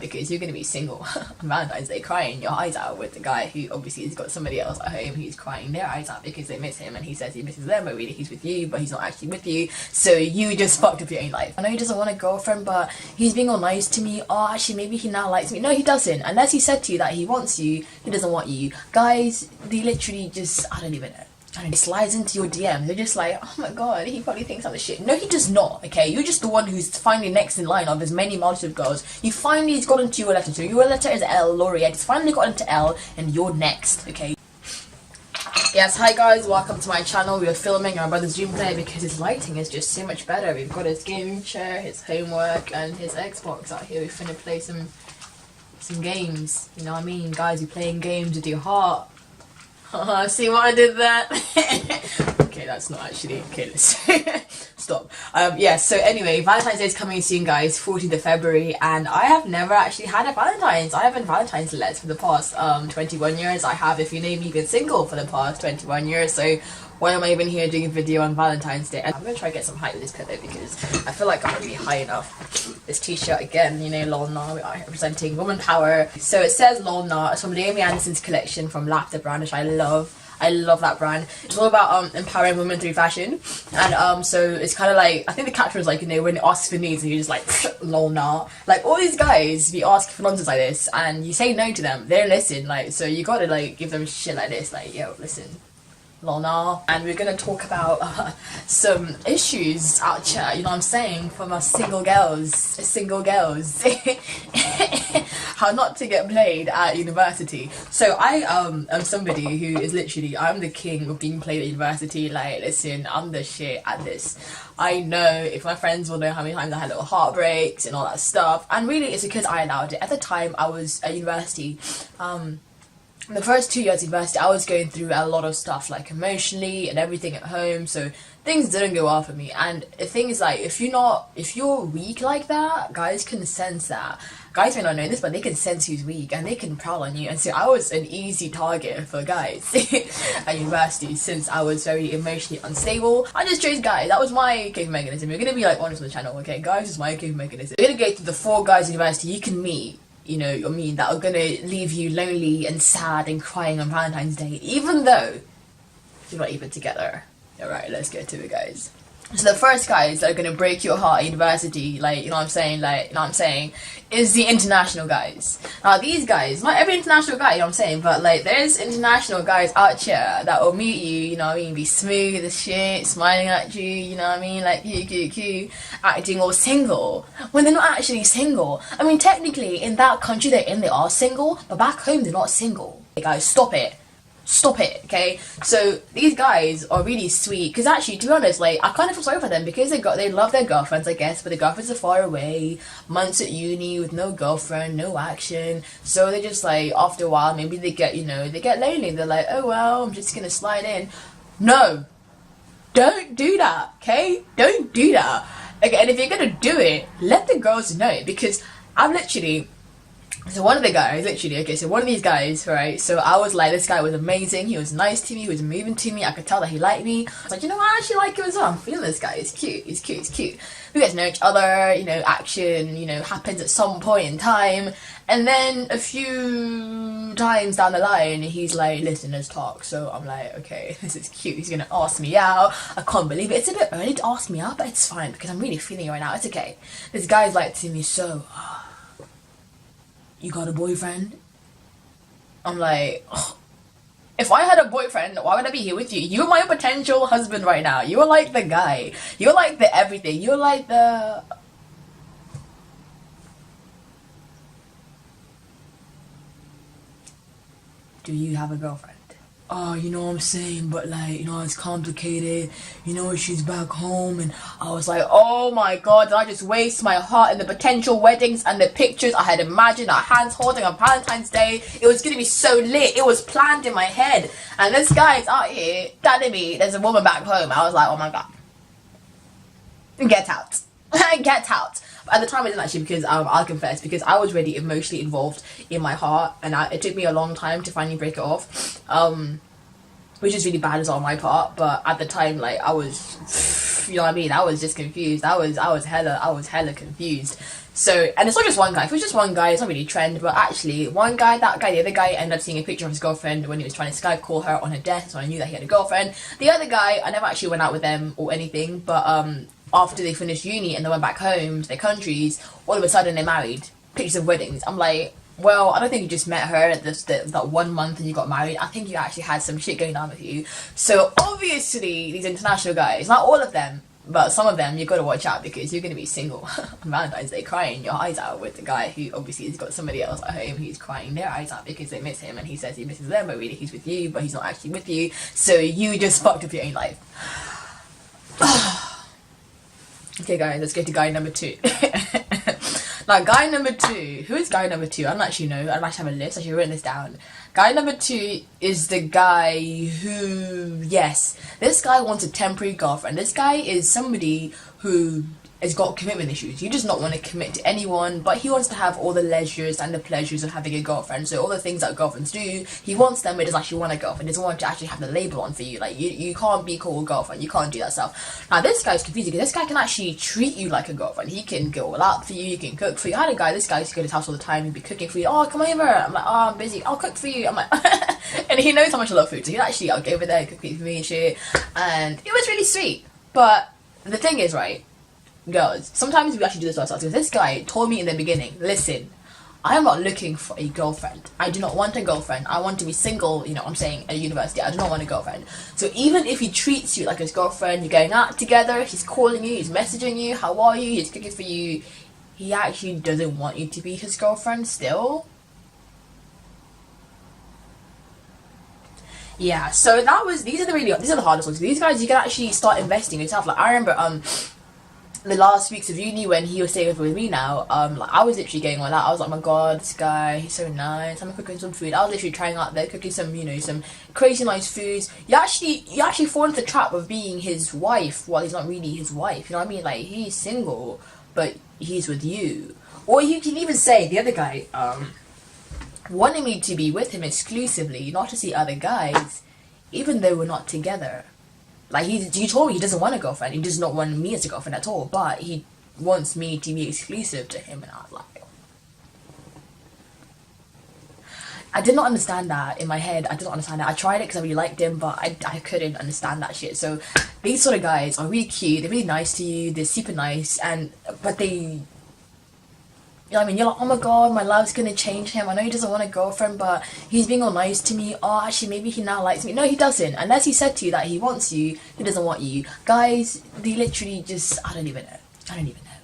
because you're going to be single on Valentine's Day crying your eyes out with the guy who obviously has got somebody else at home who's crying their eyes out because they miss him, and he says he misses them, but really he's with you, but he's not actually with you, so you just fucked up your own life. I know he doesn't want a girlfriend, but he's being all nice to me. Oh, actually maybe he now likes me. No, he doesn't. Unless he said to you that he wants you, he doesn't want you. Guys, they literally just, I don't even know. He slides into your DM. They're just like, oh my god, he probably thinks I'm the shit. No, he does not, okay? You're just the one who's finally next in line of as many multitude of girls. You finally got into your letter. So your letter is L, Laureate. It's finally got into L, and you're next, okay? Yes, hi guys, welcome to my channel. We are filming our brother's Zoom play because his lighting is just so much better. We've got his gaming chair, his homework, and his Xbox out here. We're finna play some games. You know what I mean? Guys, you're playing games with your heart. See what I did there? Okay, that's not actually okay. Let's stop. Yeah. So anyway, Valentine's Day is coming soon, guys. 14th of February, and I have never actually had a Valentine's. I haven't Valentine's let for the past 21 years. I have, if you name me, been single for the past 21 years. So why am I even here doing a video on Valentine's Day? And I'm gonna try to get some height with this pillow because I feel like I'm not really high enough. This t-shirt again, you know, lol nah, we are representing woman power. So it says lol nah. It's from Naomi Anderson's collection from Laughter brand, which I love. I love that brand. It's all about empowering women through fashion, and so it's kind of like, I think the caption was like, you know, when it asks for needs and you're just like lol nah. Like all these guys be asking for nonsense like this and you say no to them, they don't listen. Like, so you gotta like give them shit like this, like, yo, listen, lol nah. And we're gonna talk about some issues out here, you know what I'm saying, from us single girls. How not to get played at university. So I am somebody who is literally, I'm the king of being played at university. Like, listen, I'm the shit at this. I know, if my friends will know how many times I had little heartbreaks and all that stuff, and really it's because I allowed it. At the time I was at university, the first 2 years of university, I was going through a lot of stuff, like emotionally and everything at home, so things didn't go well for me. And the thing is, like, if you're weak like that, guys can sense that. Guys may not know this, but they can sense who's weak and they can prowl on you. And so I was an easy target for guys at university since I was very emotionally unstable. I just chose guys. That was my coping mechanism. We're gonna be like honest on the channel, okay? Guys is my coping mechanism. We're gonna go through the 4 guys at university you can meet, you know, I mean, that are gonna leave you lonely and sad and crying on Valentine's Day, even though you're not even together. Alright, let's get to it, guys. So the first guys that are gonna break your heart at university, like, you know what I'm saying, like, you know what I'm saying, is the international guys. Now these guys, not every international guy, you know what I'm saying, but like, there's international guys out here that will meet you, you know what I mean, be smooth as shit, smiling at you, you know what I mean, like, cute, acting all single, when they're not actually single. I mean, technically, in that country they're in, they are single, but back home they're not single. Hey guys, stop it, okay? So these guys are really sweet, because actually, to be honest, like, I kind of feel sorry for them because they love their girlfriends, I guess, but the girlfriends are far away, months at uni with no girlfriend, no action, so they just, like, after a while, maybe they get, you know, they get lonely. They're like, oh well, I'm just gonna slide in. No, don't do that, okay? Don't do that. Okay, and if you're gonna do it, let the girls know, because I'm literally, so one of the guys, literally, okay, so one of these guys, right, so I was like, this guy was amazing, he was nice to me, he was moving to me, I could tell that he liked me. I was like, you know what, I actually like him as well, I'm feeling this guy, he's cute. We get to know each other, you know, action, you know, happens at some point in time, and then a few times down the line, he's like, listen, let's talk. So I'm like, okay, this is cute, he's gonna ask me out, I can't believe it. It's a bit early to ask me out, but it's fine, because I'm really feeling it right now, it's okay. This guy's like to me, so, you got a boyfriend? I'm like, oh, if I had a boyfriend, why would I be here with you? You're my potential husband right now. You're like the guy. You're like the everything. You're like the... Do you have a girlfriend? Oh, you know what I'm saying, but like, you know, it's complicated, you know, she's back home. And I was like, oh my god, did I just waste my heart in the potential weddings and the pictures I had imagined, our hands holding on Valentine's Day? It was gonna be so lit, it was planned in my head, and this guy's out here telling me there's a woman back home. I was like, oh my god, get out. Get out. But at the time I didn't actually, because I'll confess, because I was really emotionally involved in my heart, and it took me a long time to finally break it off, which is really bad as on my part. But at the time, like, I was, you know what I mean, I was just confused. I was hella confused. So, and it's not just one guy. If it was just one guy, it's not really a trend. But actually, one guy, that guy, the other guy ended up seeing a picture of his girlfriend when he was trying to Skype call her on her desk. So I knew that he had a girlfriend. The other guy, I never actually went out with them or anything. But after they finished uni and they went back home to their countries, all of a sudden they're married. Pictures of weddings. I'm like, well, I don't think you just met her that 1 month and you got married. I think you actually had some shit going on with you. So obviously, these international guys, not all of them, but some of them, you got to watch out because you're going to be single on Valentine's Day crying your eyes out with the guy who obviously has got somebody else at home who's crying their eyes out because they miss him and he says he misses them, but really he's with you, but he's not actually with you. So you just fucked up your own life. Okay guys, let's go to guy number 2. Now guy number 2, who is guy number 2? I don't actually know. I might have a list. I should have written this down. Guy number 2 is the guy who, yes, this guy wants a temporary girlfriend. This guy is somebody who has got commitment issues. He does not want to commit to anyone, but he wants to have all the leisures and the pleasures of having a girlfriend. So all the things that girlfriends do, he wants them, but he doesn't actually want a girlfriend. He doesn't want to actually have the label on for you. Like, you can't be called girlfriend. You can't do that stuff. Now, this guy's confusing because this guy can actually treat you like a girlfriend. He can go all out for you. He can cook for you. I had a guy, this guy used to go to his house all the time. He'd be cooking for you. Oh, come over. I'm like, oh, I'm busy. I'll cook for you. I'm like, and he knows how much I love food. So he'd actually, I'll go over there, cook for me and shit. And it was really sweet. But the thing is, right, girls, sometimes we actually do this to ourselves. Because this guy told me in the beginning, listen, I am not looking for a girlfriend. I do not want a girlfriend. I want to be single, you know what I'm saying, at university. I do not want a girlfriend. So even if he treats you like his girlfriend, you're going out together, he's calling you, he's messaging you, how are you, he's cooking for you, he actually doesn't want you to be his girlfriend still. Yeah, so that was, these are the hardest ones. These guys, you can actually start investing in yourself. Like, I remember, the last weeks of uni when he was staying over with me now, like I was literally getting all that. I was like, oh my god, this guy, he's so nice. I'm cooking some food. I was literally trying out there, cooking some, you know, some crazy nice foods. You actually fall into the trap of being his wife while he's not really his wife. You know what I mean? Like, he's single, but he's with you. Or you can even say the other guy wanted me to be with him exclusively, not to see other guys, even though we're not together. Like, he told me he doesn't want a girlfriend. He does not want me as a girlfriend at all. But he wants me to be exclusive to him. And I was like, I did not understand that in my head. I did not understand that. I tried it because I really liked him, but I couldn't understand that shit. So these sort of guys are really cute. They're really nice to you. They're super nice. But they... You know what I mean? You're like, oh my god, my love's gonna change him. I know he doesn't want a girlfriend, but he's being all nice to me. Oh, actually, maybe he now likes me. No, he doesn't. Unless he said to you that he wants you, he doesn't want you. Guys, they literally just... I don't even know.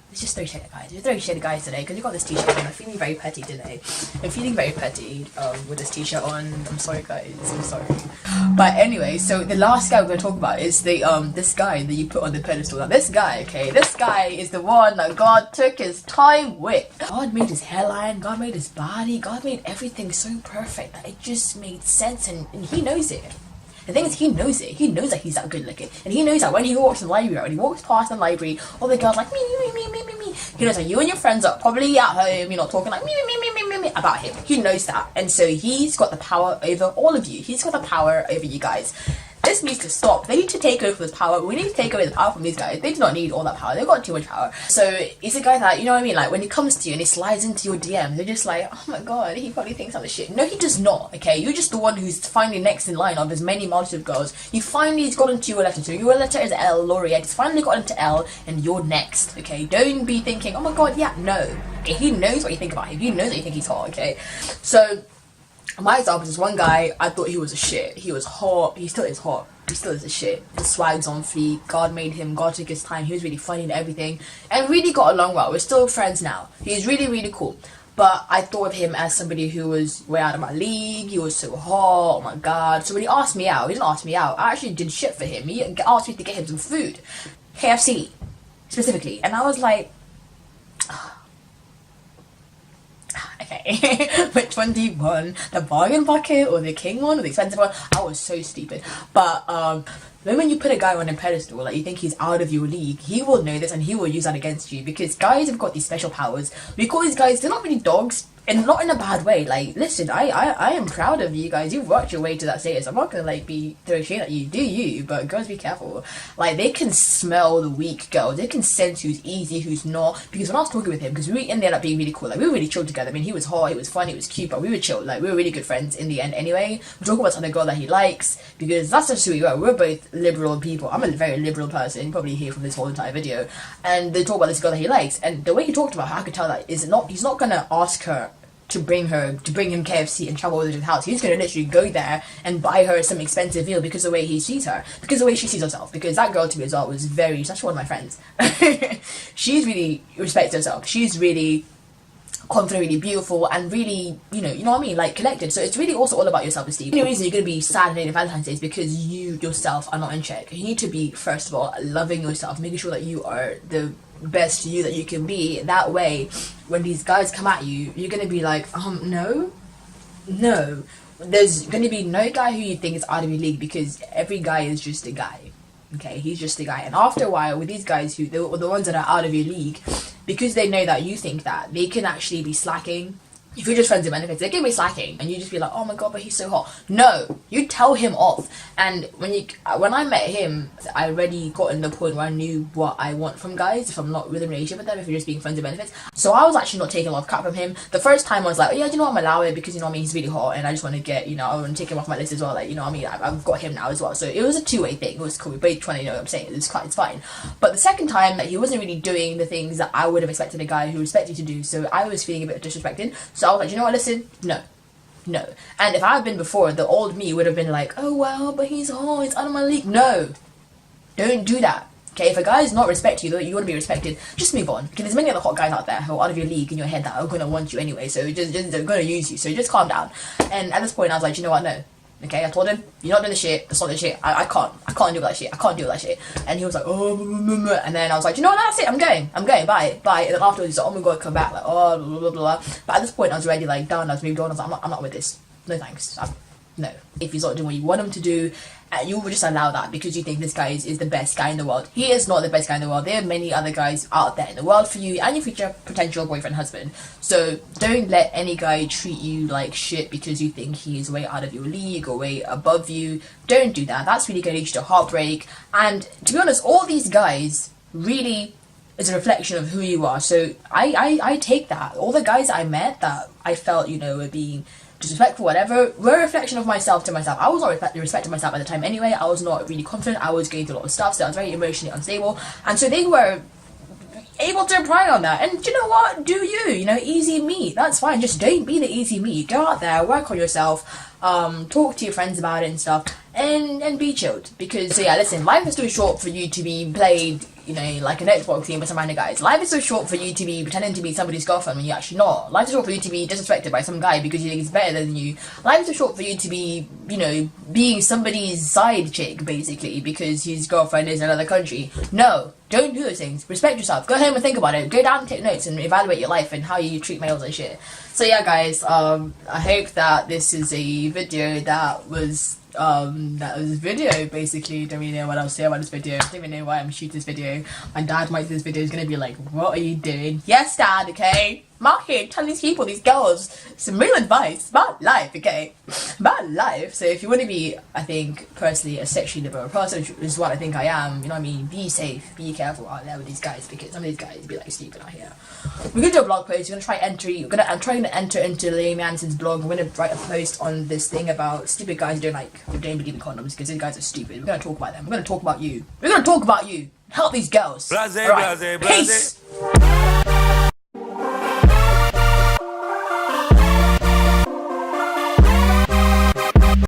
Let's just throw shade at guys. Let's throw shade at guys today because you got this t-shirt on. I'm feeling very petty today. I'm feeling very petty with this t-shirt on. I'm sorry, guys. I'm sorry. But anyway, so the last guy we're going to talk about is the this guy that you put on the pedestal. Now, this guy, okay, this guy is the one that God took his time with. God made his hairline. God made his body. God made everything so perfect that it just made sense, and he knows it. The thing is, he knows it. He knows that he's that good looking. And he knows that when he walks in the library, when he walks past the library, all the girls like, me. He knows that you and your friends are probably at home, you're not talking like, me about him. He knows that. And so he's got the power over all of you. He's got the power over you guys. This needs to stop. They need to take over this power. We need to take away the power from these guys. They do not need all that power. They've got too much power. So he's a guy that, you know what I mean? Like, when he comes to you and he slides into your DM, they're just like, oh my god, he probably thinks I'm the shit. No, he does not, okay? You're just the one who's finally next in line of as many multitude of girls. You finally got into your letter. So your letter is L, Laureate. It's finally got into L, and you're next, okay? Don't be thinking, oh my god, yeah, no. Okay, he knows what you think about him. He knows that you think he's hot, okay? So, my example is one guy, I thought he was a shit. He was hot. He still is hot. He still is a shit. His swag's on fleek. God made him. God took his time. He was really funny and everything. And really got along well. We're still friends now. He's really, really cool. But I thought of him as somebody who was way out of my league. He was so hot. Oh my god. So when he asked me out, he didn't ask me out. I actually did shit for him. He asked me to get him some food. KFC. Specifically. And I was like... Okay, which one do you want? The bargain bucket or the king one or the expensive one? I was so stupid. But then when you put a guy on a pedestal, like you think he's out of your league, he will know this and he will use that against you because guys have got these special powers. We call these guys, they're not really dogs. and not in a bad way. Like, listen, I am proud of you guys. You've worked your way to that status. I'm not gonna like be throwing shade at you. Do you? But girls, be careful. Like, they can smell the weak girls. They can sense who's easy, who's not. Because when I was talking with him, because we ended up being really cool. Like, we were really chill together. I mean, he was hot, he was fun, he was cute, but we were chill. Like, we were really good friends in the end. Anyway, we're talking about some other girl that he likes, because that's just who we were. We're both liberal people. I'm a very liberal person. You probably hear from this whole entire video. And they talk about this girl that he likes, and the way he talked about her, I could tell that he's not gonna ask her to bring him KFC and travel with her to the house. He's gonna literally go there and buy her some expensive meal because of the way he sees her, because of the way she sees herself. Because that girl to me as well was very, she's actually one of my friends. She's really respects herself. She's really confident, really beautiful, and really, you know what I mean, like collected. So it's really also all about your self-esteem. The only reason you're gonna be sad on Valentine's Day is because you yourself are not in check. You need to be, first of all, loving yourself, making sure that you are the best you that you can be. That way, when these guys come at you, you're gonna be like, no. There's gonna be no guy who you think is out of your league, because every guy is just a guy. Okay, he's just a guy. And after a while, with these guys who the ones that are out of your league, because they know that you think that, they can actually be slacking. If you're just friends with benefits, they can be slacking, and you just be like, oh my god, but he's so hot. No, you tell him off. And when I met him, I already got in the point where I knew what I want from guys, if I'm not with a relationship with them, if you're just being friends with benefits. So I was actually not taking a lot of crap from him. The first time I was like, oh yeah, you know what, I'm allow it, because you know what I mean, he's really hot, and I just want to get, I want to take him off my list as well, like, you know what I mean, I've got him now as well. So it was a two-way thing. It was cool. We both trying to, what I'm saying, it's fine. But the second time, he wasn't really doing the things that I would have expected a guy who respected to do, so I was feeling a bit disrespected. So I was like, you know what, listen, no. And if I had been before, the old me would have been like, oh well, but he's hot, it's out of my league. No, don't do that. Okay, if a guy is not respect you, though, you want to be respected, just move on. Because there's many other hot guys out there who are out of your league in your head that are going to want you anyway, so just they're going to use you, so just calm down. And at this point I was like, you know what, no. Okay, I told him, you're not doing the shit, that's not the shit, I can't do that shit, I can't do that shit. And he was like, oh, and then I was like, you know what, that's it, I'm going, bye. And then afterwards he's like, oh my god, come back, like, oh, blah, blah, blah. But at this point I was already like done, I was moved on, I was like, I'm not with this, no thanks, no. If he's not doing what you want him to do, you will just allow that because you think this guy is the best guy in the world. He is not the best guy in the world. There are many other guys out there in the world for you and your future potential boyfriend, husband. So don't let any guy treat you like shit because you think he is way out of your league or way above you. Don't do that. That's really going to lead you to heartbreak. And to be honest, all these guys really is a reflection of who you are. So I take that. All the guys I met that I felt, were being disrespectful, whatever, were a reflection of myself to myself. I was not respecting myself at the time anyway. I was not really confident. I was going through a lot of stuff, so I was very emotionally unstable. And so they were able to pry on that. And you know what? Do you? Easy meat. That's fine. Just don't be the easy meat. Go out there, work on yourself, talk to your friends about it and stuff, and be chilled. Because, so yeah, listen, life is too short for you to be played, like an Xbox team with some random guys. Life is so short for you to be pretending to be somebody's girlfriend when you're actually not. Life is short for you to be disrespected by some guy because you think he's better than you. Life is so short for you to be, being somebody's side chick, basically, because his girlfriend is in another country. No, don't do those things. Respect yourself. Go home and think about it. Go down and take notes and evaluate your life and how you treat males and shit. So yeah, guys, I hope that this is a video that was video, basically. Don't really know what else to say about this video. Don't even know why I'm shooting this video. My dad might see this video, is gonna be like, what are you doing? Yes, dad, okay? I'm out here telling these people, these girls, some real advice about life, okay? About life. So if you want to be, I think, personally, a sexually liberal person, which is what I think I am, you know what I mean? Be safe, be careful out there with these guys, because some of these guys be like stupid out here. We're gonna do a blog post. We're gonna try I'm trying to enter into Liam Anderson's blog. We're gonna write a post on this thing about stupid guys who don't believe in condoms because these guys are stupid. We're gonna talk about them. We're gonna talk about you. We're gonna talk about you. Help these girls. Blase, right. Blase, blase. Peace.